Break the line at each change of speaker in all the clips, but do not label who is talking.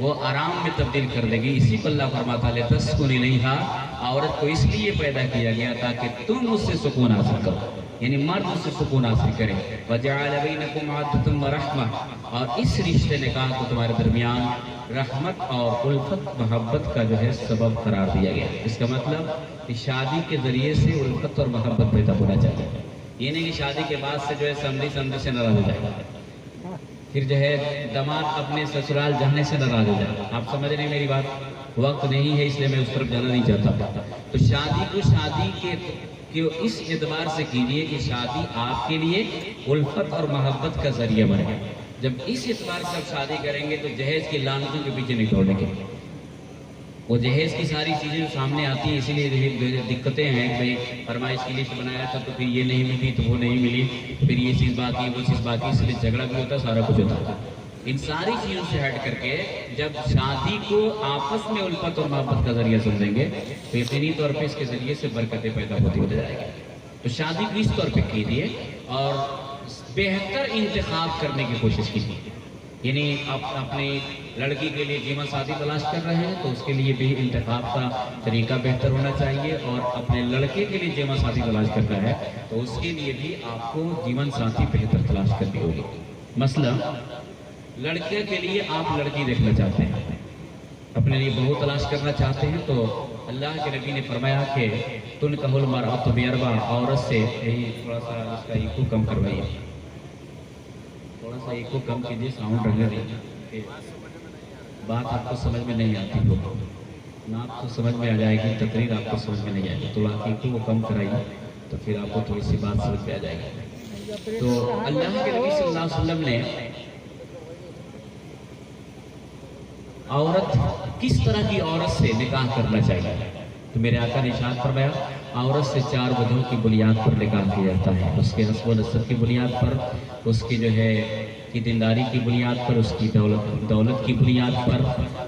وہ آرام میں تبدیل کر دے گی. اسی پر اللہ فرماتا ہے تسکن الیہا، عورت کو اس لیے پیدا کیا گیا تاکہ تم اس سے سکون حاصل کرو، یعنی مرد اس سے سکون حاصل کرے. وجعل بینکم مودۃ ورحمۃ، اور اس رشتے نکاح کو تمہارے درمیان رحمت اور الفت محبت کا جو ہے سبب قرار دیا گیا. اس کا مطلب کہ شادی کے ذریعے سے الفت اور محبت پیدا ہونا چاہیے. یہ نہیں کہ شادی کے بعد سے جو ہے سمجھی سے ناراض ہو جائے، پھر جو ہے داماد اپنے سسرال جانے سے ناراض ہو جائے. آپ سمجھ رہے ہیں میری بات؟ وقت نہیں ہے اس لیے میں اس طرف جانا نہیں چاہتا. تو شادی کو شادی کے اس اعتبار سے کیجیے کہ شادی آپ کے لیے الفت اور محبت کا ذریعہ بنے. جب اس اعتبار سے آپ شادی کریں گے تو جہیز کی لعنتوں کے پیچھے نہیں دوڑیں گے. وہ جہیز کی ساری چیزیں جو سامنے آتی ہیں، اسی لیے دقتیں ہیں. بھائی فرمائش کی لسٹ بنایا تھا تو پھر یہ نہیں ملی تو وہ نہیں ملی، پھر یہ چیز باقی وہ چیز باقی، اس لیے جھگڑا بھی ہوتا ہے، سارا کچھ ہوتا ہے. ان ساری چیزوں سے ہٹ کر کے جب شادی کو آپس میں الفت اور محبت کا ذریعہ سمجھیں گے تو یقینی طور پہ اس کے ذریعے سے برکتیں پیدا ہوتی جائے گی. تو شادی کو اس طور پہ کیجیے اور بہتر انتخاب کرنے کی کوشش کیجیے. یعنی آپ اپنی لڑکی کے لیے جیون ساتھی تلاش کر رہے ہیں تو اس کے لیے بھی انتخاب کا طریقہ بہتر ہونا چاہیے، اور اپنے لڑکے کے لیے جیون ساتھی تلاش کر رہا ہے تو اس کے لیے بھی آپ کو جیون ساتھی بہتر تلاش کرنی ہوگی. مثلا لڑکے کے لیے آپ لڑکی دیکھنا چاہتے ہیں، اپنے لیے بہو تلاش کرنا چاہتے ہیں، تو اللہ کے نبی نے فرمایا کہ تنکح المرأۃ باربع، عورت سے یہی تھوڑا سا اس کا ایکو کم کروائیے، تھوڑا سا ایکو کم کیجیے، ساؤنڈ رہنے دیں. بات آپ کو سمجھ میں نہیں آتی ہو، نہ آپ کو سمجھ میں آ جائے گی، تقریر آپ کو سمجھ میں نہیں آئے گی. تو آپ ایکو کو کم کرائیے تو پھر آپ کو تھوڑی سی بات سمجھ میں آ جائے گی. تو اللہ کے نبی صلی اللہ علیہ وسلم نے عورت کس طرح کی عورت سے نکاح کرنا چاہیے تو میرے آقا نے ارشاد فرمایا عورت سے 4 وجہوں کی بنیاد پر نکاح کیا جاتا ہے. اس کے حسب و نسب کی بنیاد پر، اس کی جو ہے کی دینداری کی بنیاد پر، اس کی دولت کی بنیاد پر،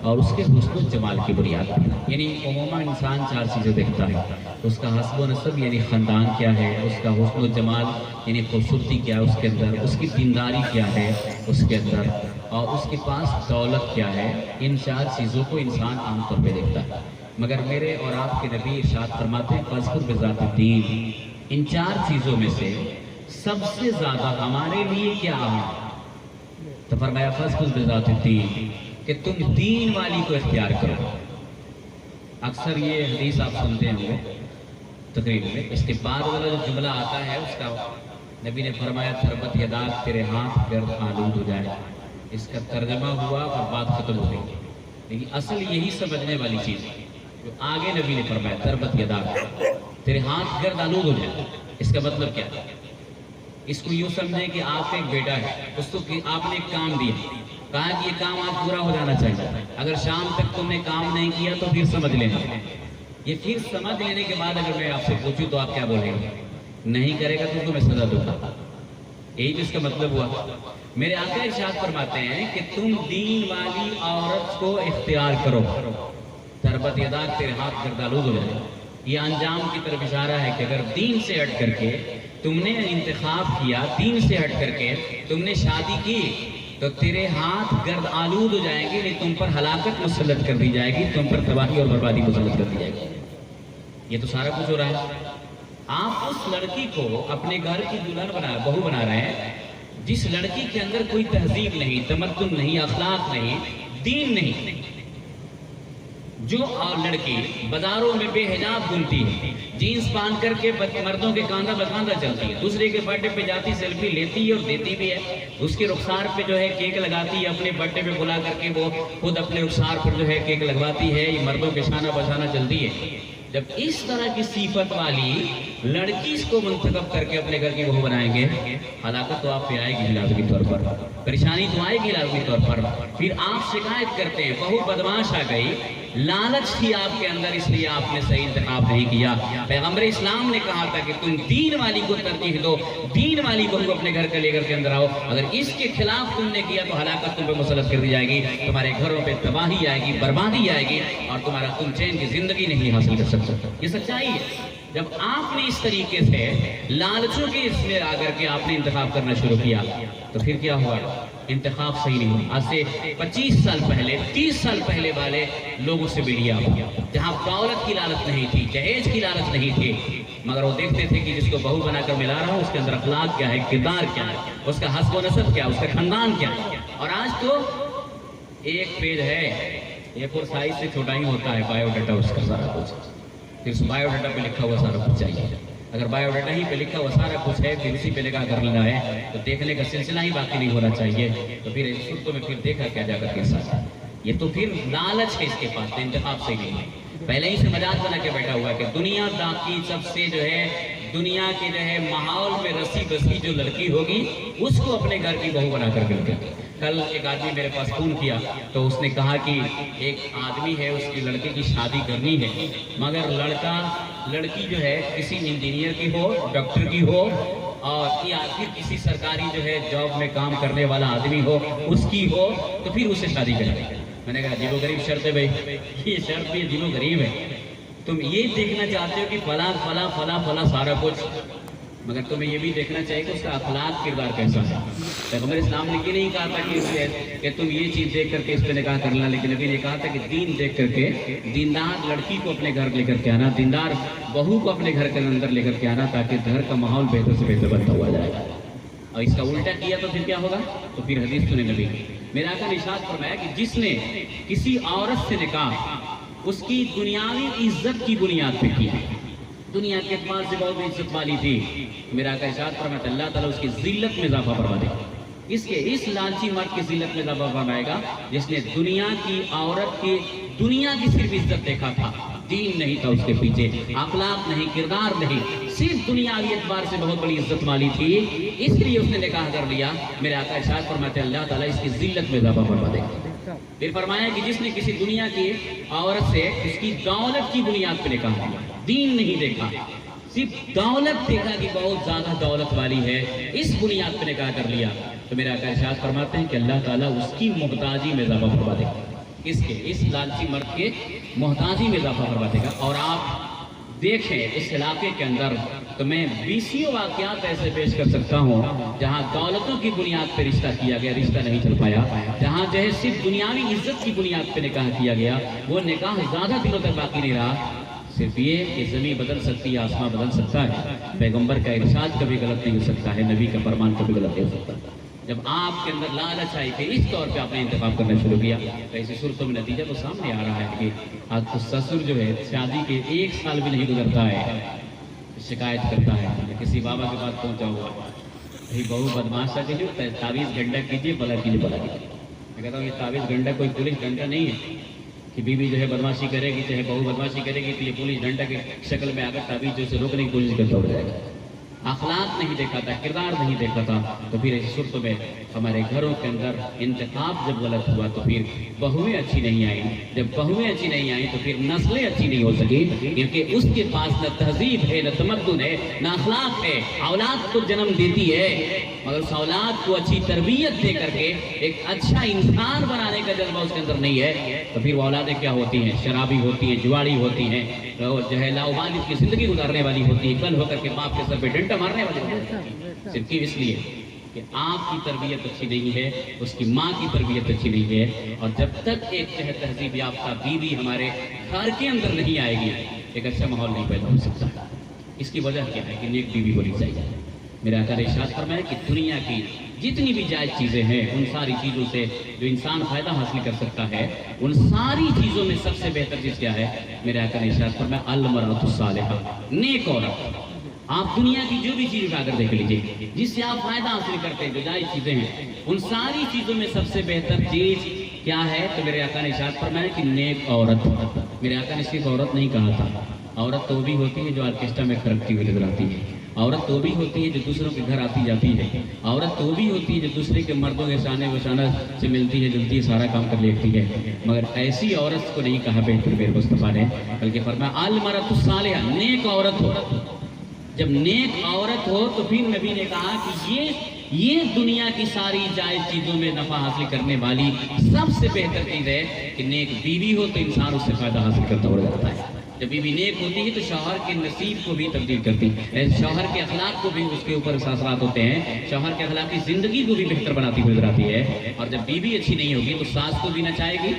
اور اس کے حسن و جمال کی بنیاد پر. یعنی عموماً انسان 4 چیزیں دیکھتا ہے. اس کا حسب و نسب یعنی خاندان کیا ہے، اس کا حسن و جمال یعنی خوبصورتی کیا ہے اس کے اندر، اس کی دینداری کیا ہے اس کے اندر، اور اس کے پاس دولت کیا ہے. ان 4 چیزوں کو انسان عام طور پہ دیکھتا ہے. مگر میرے اور آپ کے نبی ارشاد فرماتے ہیں فاذکر بذات الدین، ان 4 چیزوں میں سے سب سے زیادہ ہمارے لیے کیا ہے تو فرمایا فاذکر بذات الدین، کہ تم دین والی کو اختیار کرو. اکثر یہ حدیث آپ سنتے ہوں گے تقریر میں، اس کے بعد والا جو جملہ آتا ہے اس کا نبی نے فرمایا تربت یداک، تیرے ہاتھ گرد آلود ہو جائے. اس کا ترجمہ ہوا اور بات ختم ہو گئی. لیکن اصل یہی سمجھنے والی چیز ہے جو آگے نبی نے فرمایا تربت یداک، تیرے ہاتھ گرد آلود ہو جائے. اس کا مطلب کیا ہے؟ اس کو یوں سمجھیں کہ آپ کا ایک بیٹا ہے، اس کو آپ نے ایک کام دیا، کہا کہ یہ کام آج پورا ہو جانا چاہیے، اگر شام تک تم نے کام نہیں کیا تو پھر سمجھ لینا. یہ پھر سمجھ لینے کے بعد اگر میں آپ سے پوچھوں تو آپ کیا بولیں گے؟ نہیں کرے گا تو میں سزا دوں گا. یہی تو اس کا مطلب ہوا. میرے آقا ارشاد فرماتے ہیں کہ تم دین والی عورت کو اختیار کرو. تربت یداک، تیرے ہاتھ گرد آلود ہو جائے. یہ انجام کی طرف اشارہ ہے کہ اگر دین سے ہٹ کر کے تم نے انتخاب کیا، دین سے ہٹ کر کے تم نے شادی کی تو تیرے ہاتھ گرد آلود ہو جائیں گے، نہیں تم پر ہلاکت مسلط کر دی جائے گی، تم پر تباہی اور بربادی مسلط کر دی جائے گی. یہ تو سارا کچھ ہو رہا ہے. آپ اس لڑکی کو اپنے گھر کی دلہن بہو بنا رہے ہیں جس لڑکی کے اندر کوئی تہذیب نہیں، تمدن نہیں، اخلاق نہیں، دین نہیں. جو لڑکی بازاروں میں بے حجاب گھومتی ہے، جینس پہن کر کے مردوں کے کاندھا بکاندھا چلتی ہے، دوسرے کے برتھ ڈے پہ جاتی سیلفی لیتی ہے اور دیتی بھی ہے، اس کے رخسار پہ جو ہے کیک لگاتی ہے، اپنے برتھ ڈے پہ بلا کر کے وہ خود اپنے رخسار پر جو ہے کیک لگواتی ہے، یہ مردوں کے شانہ بشانہ چلتی ہے. جب اس طرح کی صفت والی لڑکی اس کو منتخب کر کے اپنے گھر کی بہو بنائیں گے، ہلاکت تو آپ پہ آئے گی لازمی طور پر، پریشانی تو آئے گی لازمی طور پر. پھر آپ شکایت کرتے ہیں بہو بدماش آ گئی، لالچ تھی آپ کے اندر اس لیے آپ نے صحیح انتخاب نہیں کیا. پیغمبر اسلام نے کہا تھا کہ تم دین والی کو ترجیح دو، دین والی بہو اپنے گھر کا لے کر کے اندر آؤ. اگر اس کے خلاف تم نے کیا تو ہلاکت تم پہ مسلط کر دی جائے گی، تمہارے گھروں پہ تباہی آئے گی، بربادی آئے گی، اور تم چین کی زندگی نہیں حاصل کر سکتے. یہ سچائی ہے. جب آپ نے اس طریقے سے لالچوں کے اس میں آ کر کے آپ نے انتخاب کرنا شروع کیا تو پھر کیا ہوا؟ انتخاب صحیح نہیں ہوا. آج سے 25 سال پہلے 30 سال پہلے والے لوگوں سے بھی لیا ہوا، جہاں دولت کی لالچ نہیں تھی، جہیز کی لالچ نہیں تھی، مگر وہ دیکھتے تھے کہ جس کو بہو بنا کر ملا رہا ہوں اس کے اندر اخلاق کیا ہے، کردار کیا ہے، اس کا حسب و نسب کیا ہے، اس کا خاندان کیا ہے. اور آج تو ایک پیج ہے، ایک اور سائز سے چھوٹا ہی ہوتا ہے بایو ڈاٹا، اس کا سارا کچھ، پھر اس بایو ڈاٹا پہ لکھا ہوا سارا کچھ چاہیے. اگر بایو ڈاٹا ہی پہ لکھا ہوا سارا کچھ ہے پھر اسی پہ لگا کر لینا ہے تو دیکھنے کا سلسلہ ہی باقی نہیں ہونا چاہیے. تو پھر صورتوں میں پھر دیکھا کیا جا کر کے ساتھ یہ تو پھر لالچ ہے اس کے پاس، انتخاب سے نہیں ہے. پہلے ہی سے مجاز بنا کے بیٹھا ہوا ہے کہ دنیا کی سب سے جو ہے دنیا کے جو ہے ماحول میں رسی بسی جو لڑکی ہوگی اس کو اپنے گھر کی بہو بنا کر کے. کل ایک آدمی میرے پاس فون کیا تو اس نے کہا کہ ایک آدمی ہے اس کی لڑکے کی شادی کرنی ہے مگر لڑکی جو ہے کسی انجینئر کی ہو، ڈاکٹر کی ہو اور یا پھر کسی سرکاری جو ہے جاب میں کام کرنے والا آدمی ہو اس کی ہو تو پھر اسے شادی کرے. میں نے کہا عجیب و غریب شرط ہے بھائی، یہ شرط بھی عجیب و غریب ہے. تم یہ دیکھنا چاہتے ہو کہ فلاں فلاں فلاں فلاں سارا کچھ، مگر تمہیں یہ بھی دیکھنا چاہیے کہ اس کا اخلاق کردار کیسا ہے. پیغمبر اسلام نے یہ نہیں کہا تھا کہ تم یہ چیز دیکھ کر کے اس پہ نکاح کر لینا، لیکن نبی نے کہا تھا کہ دین دیکھ کر کے دیندار لڑکی کو اپنے گھر لے کر کے آنا، دیندار بہو کو اپنے گھر کے اندر لے کر کے آنا تاکہ گھر کا ماحول بہتر سے بہتر بنتا ہوا جائے گا. اور اس کا الٹا کیا تو پھر کیا ہوگا؟ تو پھر حدیث سنے نبی نے، میرا آقا نے ارشاد فرمایا کہ جس نے کسی عورت سے نکاح اس کی دنیاوی عزت کی بنیاد پہ کیا، دنیا کے اعتبار سے بہت عزت والی تھی، میرا آقا ارشاد فرمایا اللہ تعالیٰ اس کی ذلت میں اضافہ فرما دے گا. اس لالچی مرد کی ذلت میں اضافہ فرمائے گا جس نے دنیا کی عورت کی دنیا کی صرف عزت دیکھا تھا، دین نہیں تھا اس کے پیچھے، اخلاق نہیں، کردار نہیں، صرف دنیاوی اعتبار سے بہت بڑی عزت والی تھی اس لیے اس نے نکاح کر لیا. میرے آقا ارشاد فرماتے اللہ تعالیٰ اس کی ذلت میں اضافہ فرما دے گا. پھر فرمایا کہ جس نے کسی دنیا کی عورت سے اس کی دولت کی بنیاد پہ نکاح کیا، دین نہیں دیکھا، صرف دولت دیکھا کہ بہت زیادہ دولت والی ہے، اس بنیاد پہ نکاح کر لیا تو میرے آقا ارشاد فرماتے ہیں کہ اللہ تعالیٰ اس کی محتاجی میں اضافہ فرما دے گا. اس لالچی مرد کے محتاجی میں اضافہ فرما دے گا. اور آپ دیکھیں اس علاقے کے اندر تو میں 20 واقعات ایسے پیش کر سکتا ہوں جہاں دولتوں کی بنیاد پہ رشتہ کیا گیا، رشتہ نہیں چل پایا، جہاں جو ہے صرف دنیاوی عزت کی بنیاد پہ نکاح کیا گیا، وہ نکاح زیادہ دنوں تک باقی نہیں رہا. صرف یہ کہ زمین بدل سکتی ہے، آسمان بدل سکتا ہے، پیغمبر کا ارشاد کبھی غلط نہیں ہو سکتا ہے، نبی کا فرمان کبھی غلط نہیں ہو سکتا. جب آپ کے اندر لالچ آئی کہ اس طور پہ آپ نے انتخاب کرنا شروع کیا تو ایسی صورتوں میں نتیجہ تو سامنے آ رہا ہے کہ آج تو سسر جو ہے شادی کے 1 سال بھی نہیں گزرتا ہے شکایت کرتا ہے کسی بابا کے پاس پہنچا ہوا بھائی بہو بدماش ہے جو تعویذ گنڈا کیجیے بلا کیجیے بلا کیجیے. میں کہتا ہوں یہ تعویذ گنڈا کوئی پولیس ڈنڈا نہیں ہے کہ بیوی جو ہے بدماشی کرے گی چاہے بہو بدماشی کرے گی تو یہ پولیس ڈنڈا کی شکل میں اگر تعویذ جو سے روکنے کی کوشش کرتا ہو جائے گا. اخلاق نہیں دیکھا تھا، کردار نہیں دیکھا تھا تو پھر اس صورتوں میں ہمارے گھروں کے اندر انتخاب جب غلط ہوا تو پھر بہویں اچھی نہیں آئیں. جب بہویں اچھی نہیں آئیں تو پھر نسلیں اچھی نہیں ہو سکی کیونکہ اس کے پاس نہ تہذیب ہے، نہ تمدن ہے، نہ اخلاق ہے. اولاد کو جنم دیتی ہے مگر اس اولاد کو اچھی تربیت دے کر کے ایک اچھا انسان بنانے کا جذبہ اس کے اندر نہیں ہے تو پھر وہ اولادیں کیا ہوتی ہیں؟ شرابی ہوتی ہیں، جواڑی ہوتی ہیں، جو ہے لاؤبالی کی زندگی گزارنے والی ہوتی ہے، کل ہو کر کے باپ کے سر پہ ڈنڈا مارنے والی ہوتی ہے. صرف اس لیے کہ آپ کی تربیت اچھی نہیں ہے، اس کی ماں کی تربیت اچھی نہیں ہے. اور جب تک ایک تہذیب یافتہ بیوی ہمارے گھر کے اندر نہیں آئے گی ایک اچھا ماحول نہیں پیدا ہو سکتا. اس کی وجہ کیا ہے کہ نیک بیوی ہونی چاہیے. میرے آقا نے ارشاد فرمایا کہ دنیا کی جتنی بھی جائز چیزیں ہیں ان ساری چیزوں سے جو انسان فائدہ حاصل کر سکتا ہے ان ساری چیزوں میں سب سے بہتر چیز کیا ہے؟ میرے آقا نے ارشاد فرمایا المرأۃ الصالحہ، نیک عورت. آپ دنیا کی جو بھی چیز اٹھا کر دیکھ لیجیے جس سے آپ فائدہ حاصل کرتے ہیں جو جائز چیزیں ہیں ان ساری چیزوں میں سب سے بہتر چیز کیا ہے؟ تو میرے آقا نے ارشاد فرمایا کہ نیک عورت. میرے آقا نے صرف عورت نہیں کہا تھا، عورت تو بھی ہوتی ہے جو آرکیسٹرا میں کھڑکتی ہوئی نظر آتی ہے، عورت تو بھی ہوتی ہے جو دوسروں کے گھر آتی جاتی ہے، عورت تو بھی ہوتی ہے جو دوسرے کے مردوں کے شانے وشانہ سے ملتی ہے جلتی ہے، سارا کام کر لیتی ہے. مگر ایسی عورت کو نہیں کہا بہتر میرے مصطفیٰ نے بلکہ فرمایا المرأۃ الصالحہ، نیک عورت ہو. جب نیک عورت ہو تو پھر نبی نے کہا کہ یہ دنیا کی ساری جائز چیزوں میں نفع حاصل کرنے والی سب سے بہتر چیز ہے کہ نیک بیوی ہو تو انسان اس سے فائدہ حاصل کرتا ہو جاتا ہے. جب بیوی نیک ہوتی ہے تو شوہر کے نصیب کو بھی تبدیل کرتی ہے، شوہر کے اخلاق کو بھی اس کے اوپر اثرات ہوتے ہیں، شوہر کے اخلاق کی زندگی کو بھی بہتر بناتی ہوئی نظر آتی ہے۔ اور جب بیوی اچھی نہیں ہوگی تو ساس کو بھی نچائے گی،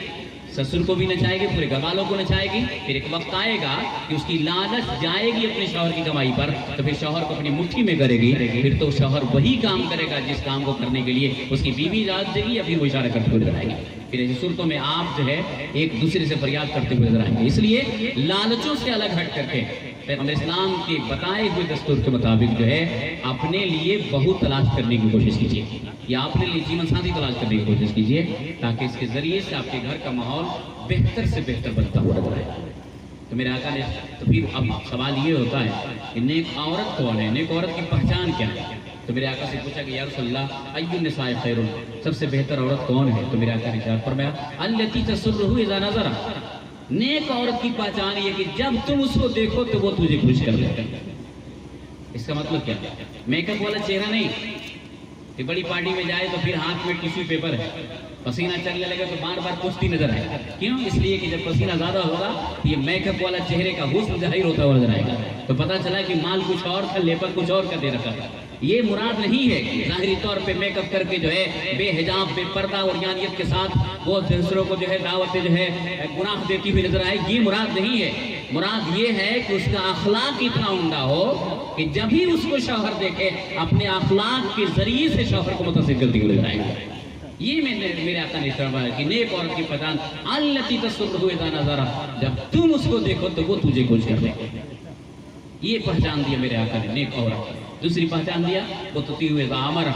سسر کو بھی نچائے گی، پورے گھر والوں کو نچائے گی۔ پھر ایک وقت آئے گا کہ اس کی لالچ جائے گی اپنے شوہر کی کمائی پر، تو پھر شوہر کو اپنی مٹھی میں کرے گی، پھر تو شوہر وہی کام کرے گا جس کام کو کرنے کے لیے اس کی بیوی اجازت دے گی یا پھر وہ اشارہ کرتے ہوئے نظر آئے گی۔ پھر ایسی صورتوں میں آپ جو ہے ایک دوسرے سے فریاد کرتے ہوئے نظر آئیں گے۔ اس لیے لالچوں سے الگ ہٹ کر کے پیغمبر اسلام کے بتائے ہوئے دستور کے مطابق جو ہے اپنے لیے بہو تلاش کرنے کی کوشش کیجیے، یا اپنے لیے جیون ساتھی تلاش کرنے کی کوشش کیجیے، تاکہ اس کے ذریعے سے آپ کے گھر کا ماحول بہتر سے بہتر بنتا ہوا نظر آئے۔ تو میرے آقا نے تو پھر اب سوال یہ ہوتا ہے کہ نیک عورت کون ہے، نیک عورت کی پہچان کیا ہے؟ تو میرے آقا سے پوچھا کہ یا رسول اللہ ای النساء خیر، سب سے بہتر عورت کون ہے؟ تو میرے آقا نے ارشاد فرمایا التی تسرہ اذا نظر، نیک عورت کی پہچان یہ کہ جب تم اس کو دیکھو تو وہ تجھے خوش کر دے۔ اس کا مطلب کیا؟ میک اپ والا چہرہ نہیں کہ بڑی پارٹی میں جائے تو پھر ہاتھ میں ٹیشو پیپر ہے، پسینہ چلنے لگے تو بار بار پوچھتی نظر آئے۔ کیوں؟ اس لیے کہ جب پسینہ زیادہ ہوگا یہ میک اپ والا چہرے کا حسن ظاہر ہوتا ہوا نظر آئے گا، تو پتہ چلا کہ مال کچھ اور تھا، لیپر کچھ اور کا دے رکھا تھا۔ یہ مراد نہیں ہے کہ ظاہری طور پہ میک اپ کر کے جو ہے بے حجاب بے پردہ اور یانیت کے ساتھ وہ دوسروں کو جو ہے دعوت جو ہے گناہ دیتی ہوئی نظر آئے، یہ مراد نہیں ہے۔ مراد یہ ہے کہ اس کا اخلاق اتنا عمدہ ہو کہ جب ہی اس کو شوہر دیکھے اپنے اخلاق کے ذریعے سے شوہر کو متاثر کرتی ہوئی نظر آئے گا۔ یہ میرے آقا نے فرمایا کہ نیک عورت کی پہچان التی تسرہ اذا نظر، جب تم اس کو دیکھو تو وہ تجھے خوش کر دے۔ یہ پہچان دیا میرے آقا نے نیک عورت۔ دوسری پہچان دیا وہ تطیع اذا امر،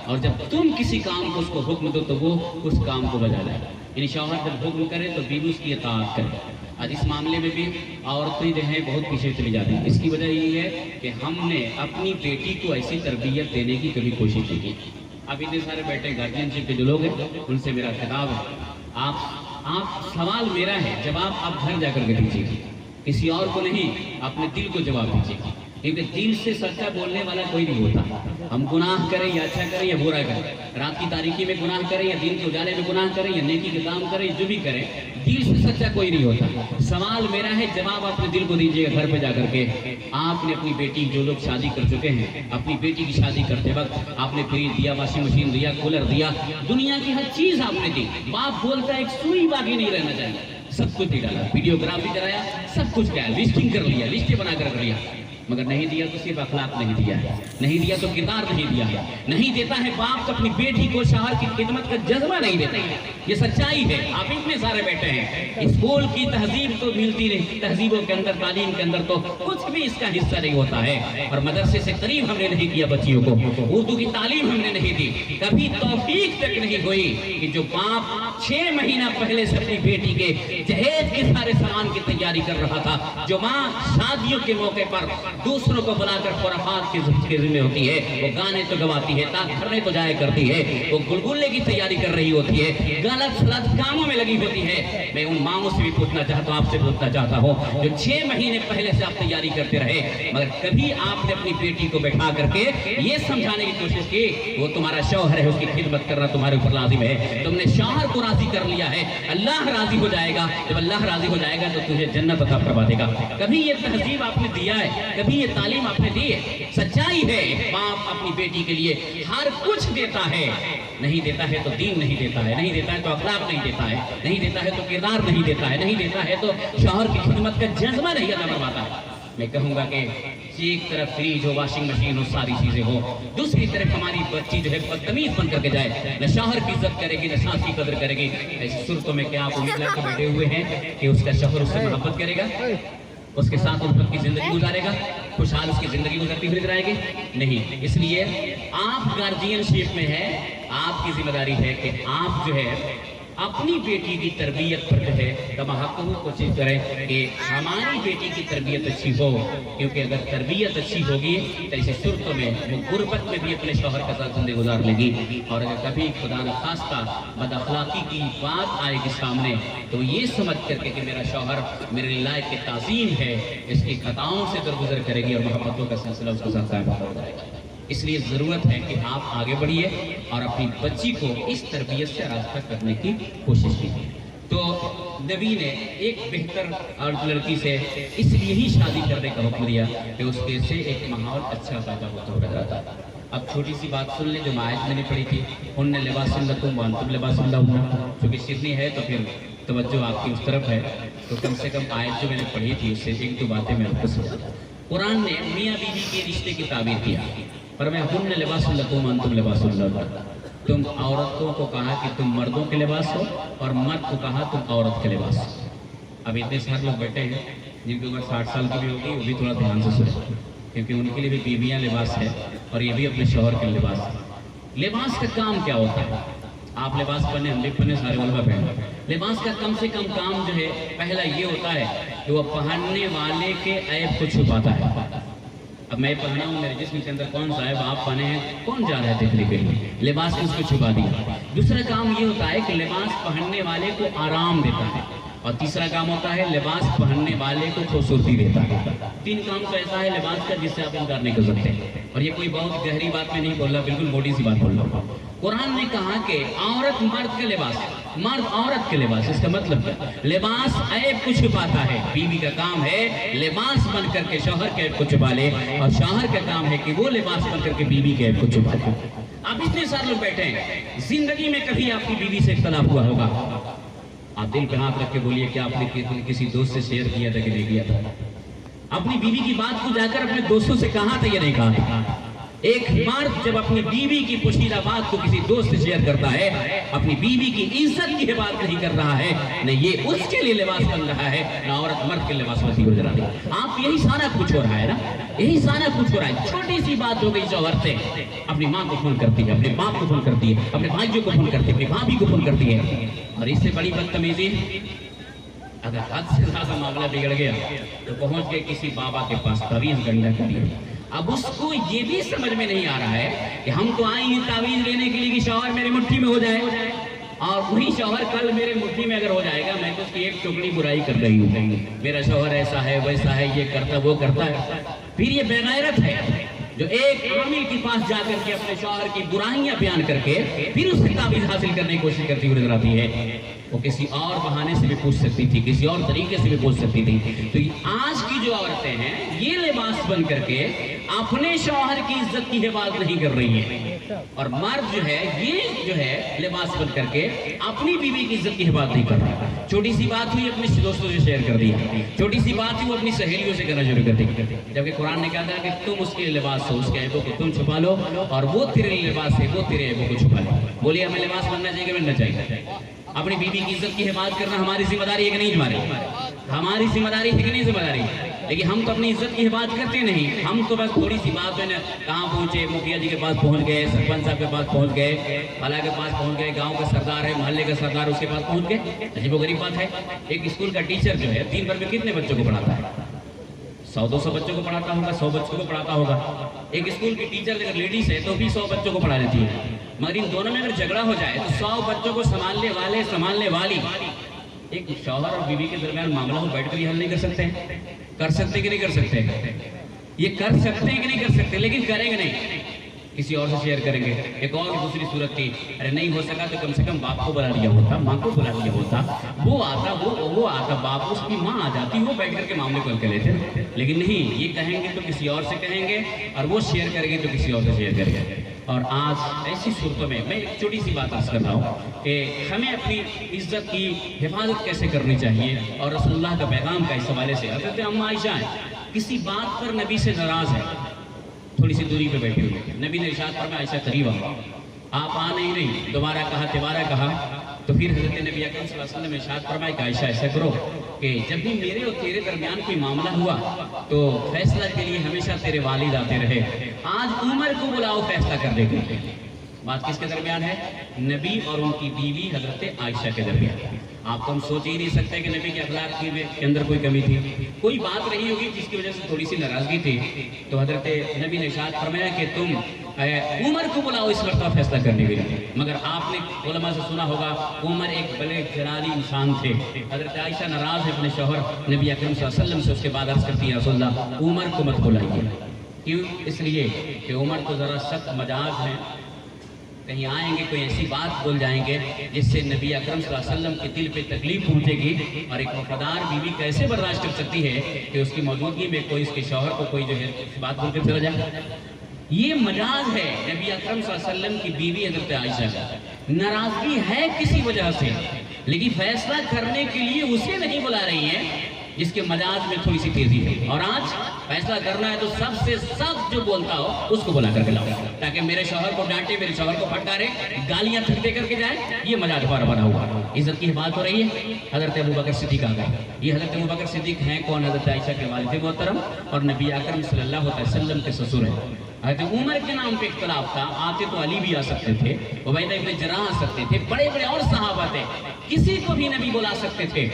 اور جب تم کسی کام کو اس کو حکم دو تو وہ اس کام کو بجا لائے۔ یعنی شوہر جب حکم کرے تو بیوی اس کی اطاعت کرے۔ آج اس معاملے میں بھی عورتیں جو ہیں بہت پیچھے چلی جاتی ہیں۔ اس کی وجہ یہ ہے کہ ہم نے اپنی بیٹی کو ایسی تربیت دینے کی کبھی کوشش نہیں کی۔ اب اتنے سارے بیٹے گارجین شپ کے جو لوگ ہیں ان سے میرا خطاب ہے، آپ سوال میرا ہے، جواب آپ گھر جا کر کے دیجیے، کسی اور کو نہیں، اپنے دل کو جواب دیجیے، کیونکہ دل سے سچا بولنے والا کوئی نہیں ہوتا۔ ہم گناہ کریں یا اچھا کریں یا برا کریں، رات کی تاریکی میں گناہ کریں یا دن کے اجالے میں گناہ کریں یا نیکی کے کام کریں، جو بھی کریں دل سے سچا کوئی نہیں ہوتا۔ سوال میرا ہے، جواب اپنے دل کو دیجیے گا گھر پہ جا کر کے۔ آپ نے اپنی بیٹی، جو لوگ شادی کر چکے ہیں، اپنی بیٹی کی شادی کرتے وقت آپ نے فریج دیا، واشنگ مشین دیا، کولر دیا، دنیا کی ہر چیز آپ نے دی۔ باپ بولتا ہے ایک سوئی باقی نہیں رہنا چاہیے، سب کچھ دے ڈالا، ویڈیوگرافی کرایا، سب کچھ کیا، لسٹنگ کر لیا، لسٹیں بنا کر رکھ لیا، مگر نہیں دیا تو صرف اخلاق نہیں دیا ہے، نہیں دیا تو کردار نہیں دیا ہے، نہیں دیتا ہے باپ اپنی بیٹی کو شوہر کی خدمت کا جذبہ نہیں دیتا ہے۔ یہ سچائی ہے۔ آپ اتنے سارے بیٹھے ہیں، اسکول کی تہذیب تو ملتی نہیں، تہذیبوں کے اندر، تعلیم کے اندر تو کچھ بھی اس کا حصہ نہیں ہوتا ہے، اور مدرسے سے قریب ہم نے نہیں کیا بچیوں کو، اردو کی تعلیم ہم نے نہیں دی، کبھی توفیق تک نہیں ہوئی کہ جو باپ 6 مہینہ پہلے سے اپنی بیٹی کے جہیز کے سارے سامان کی تیاری کر رہا تھا، جو ماں شادیوں کے موقع پر دوسروں کو بلا کر خرافات کے ذمہ ہوتی ہے، وہ گانے تو گواتی ہے، تاک بھرنے تو جایا کرتی ہے، وہ گلگلے کی تیاری کر رہی ہوتی ہے، غلط سلط کاموں میں لگی ہوتی ہے۔ میں ان ماؤں سے بھی پوچھنا چاہتا ہوں، آپ سے پوچھنا چاہتا ہوں، جو 6 مہینے پہلے سے آپ تیاری کرتے رہے، مگر کبھی آپ نے اپنی بیٹی کو بٹھا کر کے یہ سمجھانے کی کوشش کی وہ تمہارا شوہر ہے، اس کی خدمت کرنا تمہارے اوپر لازم ہے، تم نے شوہر کو راضی کر لیا ہے، اللہ راضی ہو جائے گا، جب اللہ راضی ہو جائے گا تو تجھے جنت عطا فرما دے گا۔ کبھی یہ تہذیب آپ نے دیا ہے، کبھی یہ تعلیم آپ نے دی ہے؟ سچائی ہے، باپ اپنی بیٹی کے لیے ہر کچھ دیتا ہے، نہیں دیتا ہے تو دین نہیں دیتا ہے، نہیں دیتا ہے تو اخلاق نہیں دیتا ہے، نہیں دیتا ہے تو کردار نہیں دیتا ہے، نہیں دیتا ہے تو شوہر کی خدمت کا جذبہ نہیں ادا کرواتا ہے۔ میں کہوں گا کہ ایک طرف فریج ہو، واشنگ مشین ہو، ساری چیزیں ہو، دوسری طرف ہماری بچی جو ہے بدتمیز بن کر کے جائے، نہ شوہر کی عزت کرے گی، نہ ساس کی قدر کرے گی، ایسی صورتوں میں کیا آپ امید لے کے بیٹھے ہوئے ہیں کہ اس کا شوہر اس سے محبت کرے گا، اس کے ساتھ الفت کی زندگی گزارے گا، خوشحال اس کی زندگی گزرتی ہوئی نظر آئے گی؟ نہیں۔ اس لیے آپ گارجین شپ میں ہے، آپ کی ذمہ داری ہے کہ آپ جو ہے اپنی بیٹی کی تربیت پر جو ہے کماحق کوشش کریں کہ ہماری بیٹی کی تربیت اچھی ہو، کیونکہ اگر تربیت اچھی ہوگی تو ایسی صورتوں میں وہ غربت میں بھی اپنے شوہر کے ساتھ زندگی گزار لے گی، اور اگر کبھی خدا نخواستہ بد اخلاقی کی بات آئے گی سامنے تو یہ سمجھ کر کے کہ میرا شوہر میرے لائق تعظیم ہے، اس کی خطاؤں سے درگزر کرے گی اور محبتوں کا سلسلہ اس کے ساتھ قائم ہو جائے گا۔ اس لیے ضرورت ہے کہ آپ آگے بڑھیے اور اپنی بچی کو اس تربیت سے راستہ کرنے کی کوشش کیجیے۔ تو نبی نے ایک بہتر لڑکی سے اس لیے ہی شادی کرنے کا حکم دیا کہ اس کے سے ایک ماحول اچھا پیدا ہوتا رہتا تھا۔ اب چھوٹی سی بات سن لیں جو میں آیت میں نے پڑھی تھی، ہن لباس لکم وانتم لباس لہن، چونکہ شرنی ہے تو پھر توجہ آپ کی اس طرف ہے، تو کم سے کم آیت جو میں نے پڑھی تھی اس سے ایک دو باتیں میں آپ کو سمجھا۔ قرآن نے میاں بیوی کے رشتے کی تعبیر کیا، پر میں ہن لباس لکم وانتم لباس لہن، تم عورتوں کو کہا کہ تم مردوں کے لباس ہو اور مرد کو کہا تم عورت کے لباس ہو۔ اب اتنے سارے لوگ بیٹھے ہیں جن کی عمر 60 سال کی بھی ہوگی، وہ بھی تھوڑا دھیان سے سنیں، کیونکہ ان کے لیے بھی بیویاں لباس ہے اور یہ بھی اپنے شوہر کے لباس ہے۔ لباس کا کام کیا ہوتا ہے؟ آپ لباس پہنے، ہم بھی پہنے، سارے علماء پہنے۔ لباس کا کم سے کم کام جو ہے پہلا یہ ہوتا ہے کہ وہ پہننے والے کے عیب کو چھپاتا ہے۔ اب میں پہنا ہوں، میرے جسم کے اندر کون سا عیب آپ پہنے ہیں، کون جا رہا ہے دیکھنے کے لیے؟ لباس نے اس کو چھپا دیا۔ دوسرا کام یہ ہوتا ہے کہ لباس پہننے والے کو آرام دیتا ہے، اور تیسرا کام ہوتا ہے لباس پہننے والے کو خوبصورتی دیتا ہے۔ تین کام تو ایسا ہے لباس کا جس سے آپ انکار نہیں کر سکتے، اور یہ کوئی بہت گہری بات میں نہیں بول رہا، بالکل موٹی سی بات بول رہا ہوں۔ قرآن نے کہا کہ عورت مرد کا لباس، مرد عورت کے لباس، اس کا مطلب کیا؟ لباس عیب کو چھپاتا ہے، بیوی کا کام ہے لباس بن کر کے شوہر کے عیب کو چھپا لے، اور شوہر کا کام ہے کہ وہ لباس بن کر کے بیوی کے عیب کو چھپا لے۔ اب اتنے سارے لوگ بیٹھے ہیں، زندگی میں کبھی آپ کی بیوی سے اختلاف ہوا ہوگا، آپ دل پہ ہاتھ رکھ کے بولیے کہ آپ نے کسی دوست سے شیئر کیا تھا کہ نہیں کیا تھا؟ اپنی بیوی کی بات کو جا کر اپنے دوستوں سے کہا تھا یا نہیں کہا؟ ایک مرد جب اپنی بیوی کی پوشیدہ بات کو کسی دوست سے شیئر کرتا ہے، اپنی بیوی کی عزت کی حفاظت نہیں کر رہا ہے، نہ یہ اس کے لیے لباس بن رہا ہے، نہ عورت مرد کے لباس بنتی ہو رہی ہے۔ آپ یہی سارا کچھ ہو رہا ہے نا، یہی سارا کچھ ہو رہا ہے۔ چھوٹی سی بات ہو گئی شوہر سے، اپنی ماں کو فون کرتی ہے، اپنے باپ کو فون کرتی ہے، اپنے بھائیوں کو فون کرتی ہے، اپنی بھابھی کو فون کرتی ہے، اور اس سے بڑی بدتمیزی اگر حد سے زیادہ معاملہ بگڑ گیا تو پہنچ گئے کسی بابا کے پاس، تعویذ گنڈا کریے۔ اب اس کو یہ بھی سمجھ میں نہیں آ رہا ہے کہ ہم تو آئے ہیں تعویذ لینے کے لیے کہ شوہر میرے مٹھی میں ہو جائے، اور وہی شوہر کل میرے مٹھی میں اگر ہو جائے گا، میں تو اس کی ایک ٹکڑی برائی کر رہی ہوں، میرا شوہر ایسا ہے ویسا ہے، یہ کرتا وہ کرتا ہے۔ پھر یہ بے غیرت ہے جو ایک عامل کے پاس جا کر کے اپنے شوہر کی برائیاں بیان کر کے پھر اس سے تعویذ حاصل کرنے کی کوشش کرتی ہوئی نظر آتی ہے۔ وہ کسی اور بہانے سے بھی پوچھ سکتی تھی، کسی اور طریقے سے بھی پوچھ سکتی تھی۔ تو آج کی جو عورتیں ہیں یہ لباس بن کر کے اپنے شوہر کی عزت کی حفاظت نہیں کر رہی ہیں، اور مرد جو ہے یہ جو ہے لباس بن کر کے اپنی بیوی کی عزت کی حفاظت نہیں کر رہا۔ چھوٹی سی بات ہوئی اپنے دوستوں سے شیئر کر دیا، چھوٹی سی بات ہوئی وہ اپنی سہیلیوں سے کرنا شروع کر دی، جبکہ قرآن نے کہا تھا کہ تم اس کے لباس ہو، اس کے عیبوں کو تم چھپا لو، اور وہ تیرے لباس ہے، وہ تیرے عیبوں کو چھپا لے۔ بولیے ہمیں لباس بننا چاہیے کہ بننا چاہیے؟ اپنی بیوی کی عزت کی حفاظت کرنا ہماری ذمہ داری ہے کہ نہیں؟ ہماری ذمہ داری ہے کہ نہیں ذمہ داری؟ لیکن ہم تو اپنی عزت کی حفاظت کرتے نہیں، ہم تو بس تھوڑی سی بات ہے نا، کہاں پہنچے، مکھیا جی کے پاس پہنچ گئے، سرپنچ صاحب کے پاس پہنچ گئے، فلاں کے پاس پہنچ گئے، گاؤں کا سردار ہے، محلے کا سردار، اس کے پاس پہنچ گئے۔ عجیب و غریب بات ہے، ایک اسکول کا ٹیچر جو ہے دن بھر میں کتنے بچوں کو پڑھاتا ہے؟ 100-200 بچوں کو پڑھاتا ہوگا، 100 بچوں کو پڑھاتا ہوگا۔ ایک اسکول کی ٹیچر اگر لیڈیز ہے تو بھی 100 بچوں کو پڑھا لیتی ہے، مگر ان دونوں میں اگر جھگڑا ہو جائے تو 100 بچوں کو سنبھالنے والے سنبھالنے والی ایک شوہر اور بیوی کے درمیان معاملہ ہو بیٹھ کر یہ حل نہیں کر سکتے؟ کر سکتے کہ نہیں کر سکتے؟ یہ کر سکتے کہ نہیں کر سکتے؟ لیکن کریں گے نہیں، کسی اور سے شیئر کریں گے۔ ایک اور دوسری صورت تھی، ارے نہیں ہو سکا تو کم سے کم باپ کو بلا لیا ہوتا، ماں کو بلا لیا ہوتا، وہ آتا باپ، اس کی ماں آ جاتی، وہ بیٹھ کر کے معاملے کو ہل کر لیتے۔ لیکن نہیں، یہ کہیں گے تو کسی اور سے کہیں گے، اور وہ شیئر کریں گے تو کسی اور سے شیئر کریں گے۔ اور آج ایسی صورتوں میں میں ایک چھوٹی سی بات عرض کر رہا ہوں کہ ہمیں اپنی عزت کی حفاظت کیسے کرنی چاہیے، اور رسول اللہ کا پیغام کا اس حوالے سے حضرت ام عائشہ کسی بات پر نبی سے ناراض ہے، تھوڑی سی دوری پہ بیٹھی ہوئی ہے، نبی نے ارشاد فرمایا عائشہ قریب آؤ، آپ آ نہیں، دوبارہ کہا تیبارہ کہا، تو پھر حضرت نبی اکرم صلی اللہ علیہ وسلم نے ارشاد فرمایا کہ عائشہ ایسا کرو کہ جب بھی میرے اور تیرے درمیان کوئی معاملہ ہوا تو فیصلہ کے لیے ہمیشہ تیرے والد آتے رہے، آج عمر کو بلاؤ فیصلہ کرنے کے لیے۔ بات کس کے درمیان ہے؟ نبی اور ان کی بیوی حضرت عائشہ کے درمیان۔ آپ تو ہم سوچ ہی نہیں سکتے کہ نبی کے اخلاق کے اندر کوئی کمی تھی، کوئی بات رہی ہوگی جس کی وجہ سے تھوڑی سی ناراضگی تھی، تو حضرت نبی نے ارشاد فرمایا کہ تم عمر کو بلاؤ اس مرتبہ فیصلہ کرنے کے لیے۔ مگر آپ نے علماء سے سنا ہوگا عمر ایک بڑے جلالی انسان تھے، حضرت عائشہ ناراض ہے اپنے شوہر نبی اکرم صلی اللہ علیہ وسلم سے، اس کے بعد عرض کرتی ہے رسول اللہ عمر کو مت بلائیے۔ کیوں؟ اس لیے کہ عمر تو ذرا سخت مزاج ہیں، کہیں آئیں گے کوئی ایسی بات بول جائیں گے جس سے نبی اکرم صلی اللہ علیہ وسلم کے دل پہ تکلیف پہنچے گی، اور ایک وفادار بیوی کیسے برداشت کر سکتی ہے کہ اس کی موجودگی میں کوئی اس کے شوہر کو کوئی جو ہے بات بول کے چلا جائے۔ یہ مجاز ہے نبی اکرم صلی اللہ علیہ وسلم کی بیوی حضرت عائشہ کا، ناراضگی ہے کسی وجہ سے، لیکن فیصلہ کرنے کے لیے اسے نہیں بلا رہی ہیں جس کے مجاز میں تھوڑی سی تیزی ہے۔ اور آج فیصلہ کرنا ہے تو سب سے سخت جو بولتا ہو اس کو بلا کر کے لاؤ، تاکہ میرے شوہر کو ڈانٹے، میرے شوہر کو پھٹکارے، گالیاں دے کر کے جائے۔ یہ مجاز ہمارا بنا ہوا، عزت کی بات ہو رہی ہے۔ حضرت ابوبکر صدیق آ گئے۔ یہ حضرت ابوبکر صدیق ہیں کون؟ حضرت عائشہ کے والد محترم اور نبی اکرم صلی اللہ علیہ وسلم کے سسر ہیں۔ حضرت عمر کے نام پہ اختلاف تھا، آتے تو علی بھی آ سکتے تھے، عبیدہ ابن جراح آ سکتے تھے، بڑے بڑے اور صحابہ تھے، کسی کو بھی نبی بلا سکتے تھے،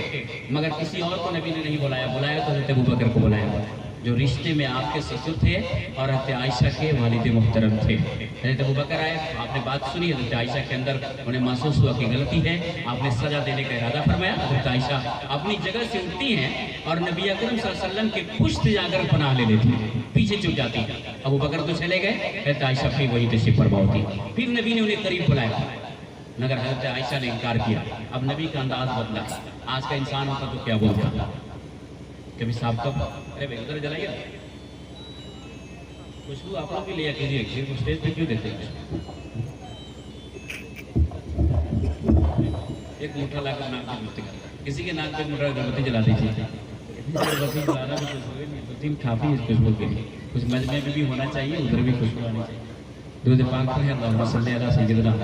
مگر کسی اور کو نبی نے نہیں بلایا۔ بلایا تو حضرت ابوبکر کو بلایا، جو رشتے میں آپ کے سسر تھے اور حضرت عائشہ کے والد محترم تھے۔ حضرت ابوبکر آئے، آپ نے بات سنی، حضرت عائشہ کے اندر انہیں محسوس ہوا کہ غلطی ہے، آپ نے سزا دینے کا ارادہ فرمایا۔ حضرت عائشہ اپنی جگہ سے اٹھتی ہیں اور نبی اکرم صلی اللہ علیہ وسلم کے پشت جا کر پناہ لے لیتی ہیں، پیچھے چھپ جاتی ہیں۔ ابوبکر تو چلے گئے، حضرت عائشہ پھر وہی تشریف فرما ہوتی۔ پھر نبی نے انہیں قریب بلایا، مگر حضرت عائشہ نے انکار کیا۔ اب نبی کا انداز بدلا، آج کا انسان ہوتا تو کیا بولتا؟ کبھی صاحب کب ارے بھائی ادھر جلائیے، خوشبو آپ لوگ بھی لیا کیجیے، صرف اسٹیج پہ کیوں دیتے ہیں؟ ایک موٹا لا کر ناک پہ مٹی، کسی کے ناک پہ موٹا اگربتی جلا دیجیے۔ اگربتی جلانا بھی خوشبو ہے، اگربتی کافی اس خوشبو کے لیے، کچھ مجمع میں بھی ہونا چاہیے، ادھر بھی خوشبو آنی چاہیے۔ درود پاک پڑھیں، اللہم صلی علی سیدنا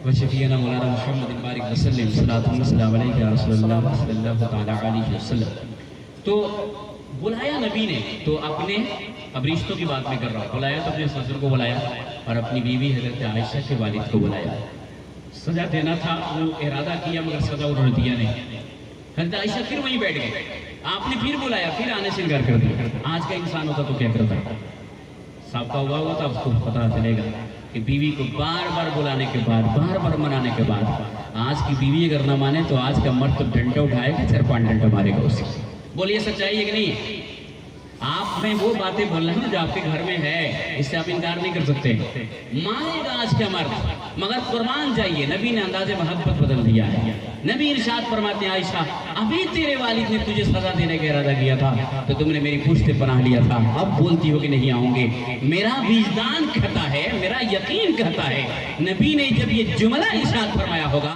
و شفیعنا مولانا محمد بارک وسلم، صلاۃ و سلام علیک یا رسول اللہ صلی اللہ تعالی علیہ وسلم۔ تو بلایا نبی نے، تو اپنے اب رشتوں کی بات میں کر رہا ہوں، بلایا تو اپنے سسر کو بلایا اور اپنی بیوی حضرت عائشہ کے والد کو بلایا۔ سزا دینا تھا، وہ ارادہ کیا مگر سزا انہوں نے دیا نہیں۔ حضرت عائشہ پھر وہیں بیٹھ گئے، آپ نے پھر بلایا، پھر آنے سے انکار کر دیا۔ آج کا انسان ہوتا تو کیا کرتا؟ صاحب کا ہوا تھا، اس کو پتہ چلے گا کہ بیوی کو بار بار بلانے کے بعد، بار بار منانے کے بعد، آج کی بیوی اگر نہ مانے تو آج کا مرد تو ڈنڈا اٹھائے گا، 4-5 ڈنڈا مارے گا اسے۔ بولیے سچائی ہے کہ نہیں؟ آپ میں وہ باتیں بول رہے ہیں جو آپ کے گھر میں ہے، اس سے آپ انکار نہیں کر سکتے۔ مانے گا آج کا مرد، مگر قربان جائیے، نبی نے انداز محبت بدل دیا ہے۔ نبی ارشاد فرماتے ہیں، عائشہ ابھی تیرے والد نے تجھے سزا دینے کا ارادہ کیا تھا تو تم نے میری پشت پناہ لیا تھا، اب بولتی ہو کہ نہیں آؤں گے۔ میرا وجدان کہتا ہے، میرا یقین کہتا ہے، نبی نے جب یہ جملہ ارشاد فرمایا ہوگا